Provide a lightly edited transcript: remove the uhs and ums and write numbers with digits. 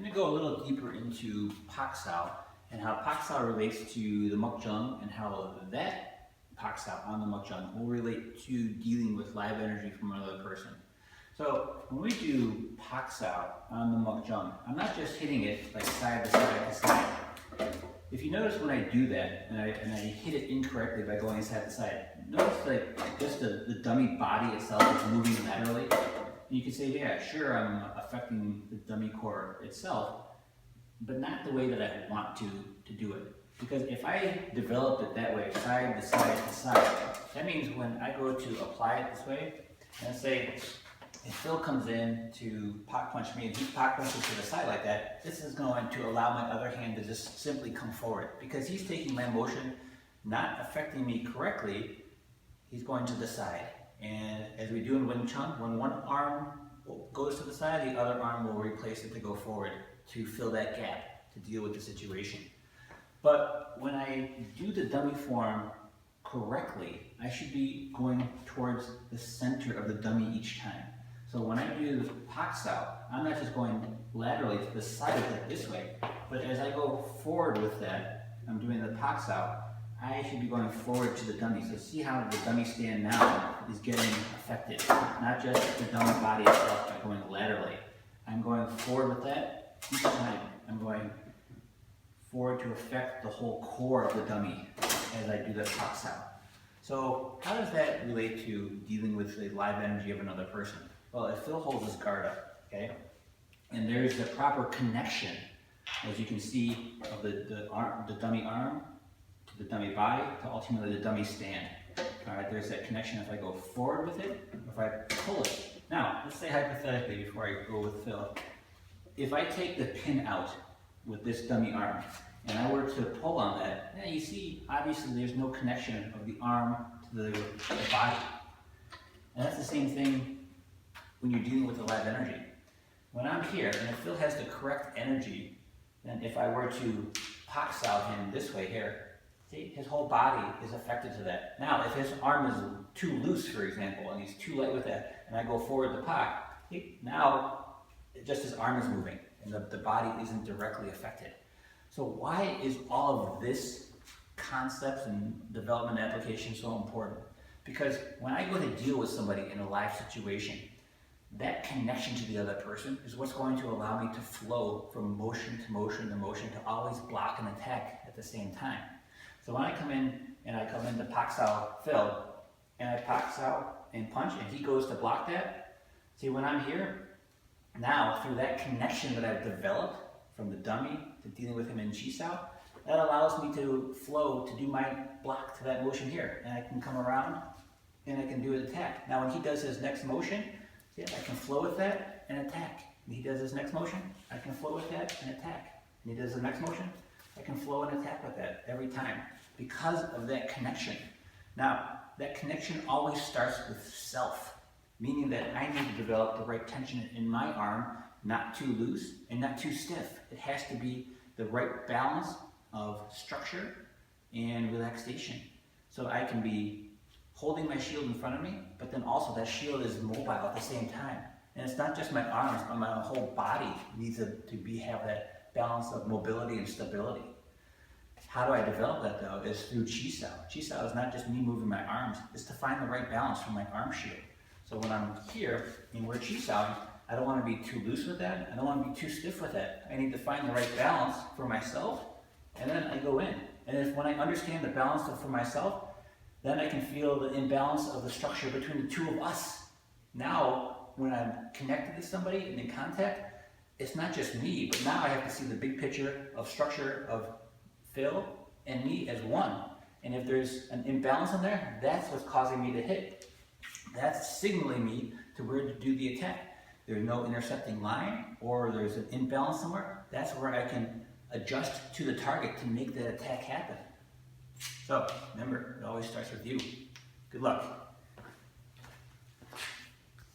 going to go a little deeper into Paksao and how Paksao relates to the Mukjung and how that Paksao on the Mukjung will relate to dealing with live energy from another person. So when we do Paksao on the Mukjung, I'm not just hitting it like side to side to side. If you notice when I do that and I hit it incorrectly by going side to side, notice like just the dummy body itself is moving laterally. And you can say, yeah, sure, I'm affecting the dummy core itself, but not the way that I want to do it. Because if I developed it that way, side to side to side, that means when I go to apply it this way, and say, if Phil comes in to pot punch me and he pot punches to the side like that, this is going to allow my other hand to just simply come forward. Because he's taking my motion, not affecting me correctly, he's going to the side. And as we do in Wing Chun, when one arm goes to the side, the other arm will replace it to go forward to fill that gap, to deal with the situation. But when I do the dummy form correctly, I should be going towards the center of the dummy each time. So when I do the Paksao, I'm not just going laterally to the side of it this way, but as I go forward with that, I'm doing the Paksao, I should be going forward to the dummy. So see how the dummy stand now is getting affected, not just the dummy body itself by going laterally. I'm going forward with that each time. I'm going forward to affect the whole core of the dummy as I do the Paksao. So how does that relate to dealing with the live energy of another person? Well, if Phil holds his guard up, okay, and there's the proper connection, as you can see, of the dummy arm to the dummy body to ultimately the dummy stand. All right, there's that connection if I go forward with it, or if I pull it. Now, let's say hypothetically, before I go with Phil, if I take the pin out with this dummy arm, and I were to pull on that, you see, obviously there's no connection of the arm to the body. And that's the same thing when you're dealing with the live energy. When I'm here, and if Phil has the correct energy, then if I were to Paksao him this way here, see, his whole body is affected to that. Now, if his arm is too loose, for example, and he's too light with that, and I go forward to Pak, now just his arm is moving, and the body isn't directly affected. So why is all of this concepts and development application so important? Because when I go to deal with somebody in a live situation, that connection to the other person is what's going to allow me to flow from motion to motion to motion to always block and attack at the same time. So when I come in and I come into Paksao Phil, and I Paksao and punch, and he goes to block that, see when I'm here, now through that connection that I've developed from the dummy to dealing with him in Chisao, that allows me to flow to do my block to that motion here. And I can come around and I can do an attack. Now when he does his next motion, see, I can flow with that and attack. And he does his next motion, I can flow with that and attack. And he does the next motion, I can flow and attack with that every time because of that connection. Now, that connection always starts with self, meaning that I need to develop the right tension in my arm, not too loose and not too stiff. It has to be the right balance of structure and relaxation. So I can be holding my shield in front of me, but then also that shield is mobile at the same time. And it's not just my arms, but my whole body needs to have that balance of mobility and stability. How do I develop that though? Is through Chisao. Chisao is not just me moving my arms, it's to find the right balance for my arm shield. So when I'm here and we're Chisao, I don't want to be too loose with that, I don't want to be too stiff with that. I need to find the right balance for myself, and then I go in. And when I understand the balance for myself, then I can feel the imbalance of the structure between the two of us. Now, when I'm connected to somebody and in contact, it's not just me, but now I have to see the big picture of structure of Phil and me as one. And if there's an imbalance in there, that's what's causing me to hit. That's signaling me to where to do the attack. There's no intercepting line, or there's an imbalance somewhere. That's where I can adjust to the target to make that attack happen. So remember, it always starts with you. Good luck.